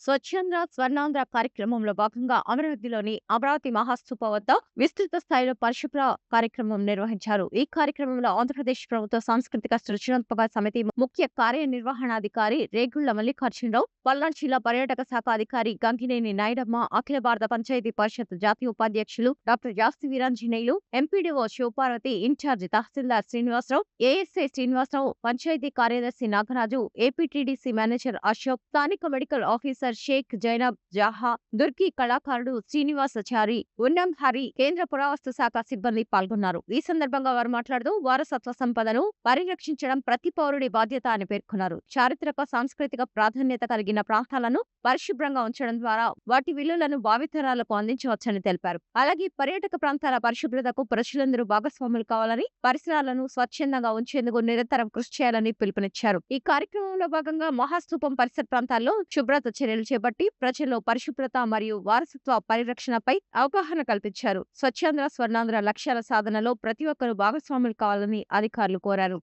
స్వచ్ఛంద స్వర్ణాంధ్ర కార్యక్రమంలో భాగంగా అమరావతిలోని అమరావతి మహాస్తూప వద్ద విస్తృత స్థాయిలో పరిశుభ్ర కార్యక్రమం నిర్వహించారు. ఈ కార్యక్రమంలో ఆంధ్రప్రదేశ్ ప్రభుత్వ సాంస్కృతిక సృజనాత్మక సమితి ముఖ్య కార్యనిర్వహణాధికారి రేగుళ్ల మల్లికార్జునరావు, పల్నాడు జిల్లా పర్యాటక శాఖ అధికారి గంగినేని నాయుడమ్మ, అఖిల భారత పంచాయతీ పరిషత్ జాతీయ ఉపాధ్యక్షులు డాక్టర్ జాస్తి వీరాంజనేయులు, ఎంపీడీఓ శివపార్వతి, ఇన్ఛార్జి తహసీల్దార్ శ్రీనివాసరావు, ఏఎస్ఐ శ్రీనివాసరావు, పంచాయతీ కార్యదర్శి నాగరాజు, ఏపీటీడీసీ మేనేజర్ అశోక్, స్థానిక మెడికల్ ఆఫీసర్ షేక్ జైనబ్ జహా, దుర్కి కళాకారుడు శ్రీనివాసచారి, ఉన్నం హరి, కేంద్ర పురావస్తు శాఖ సిబ్బంది పాల్గొన్నారు. ఈ సందర్భంగా వారు మాట్లాడుతూ వారసత్వ సంపదను పరిరక్షించడం ప్రతి పౌరుడి బాధ్యత అని పేర్కొన్నారు. చారిత్రక సాంస్కృతిక ప్రాధాన్యత కలిగిన ప్రాంతాలను పరిశుభ్రంగా ఉంచడం ద్వారా వాటి విలువలను భావితరాలకు అందించవచ్చని తెలిపారు. అలాగే పర్యాటక ప్రాంతాల పరిశుభ్రతకు ప్రజలందరూ భాగస్వాములు కావాలని, పరిసరాలను స్వచ్ఛందంగా ఉంచేందుకు నిరంతరం కృషి చేయాలని పిలుపునిచ్చారు. ఈ కార్యక్రమంలో భాగంగా మహాస్తూపం పరిసర ప్రాంతాల్లో శుభ్రత చర్యలు చేపట్టి ప్రజల్లో పరిశుభ్రత మరియు వారసత్వ పరిరక్షణపై అవగాహన కల్పించారు. స్వచ్ఛాంధ్ర స్వర్ణాంధ్ర లక్ష్యాల సాధనలో ప్రతి ఒక్కరూ భాగస్వాములు కావాలని అధికారులు కోరారు.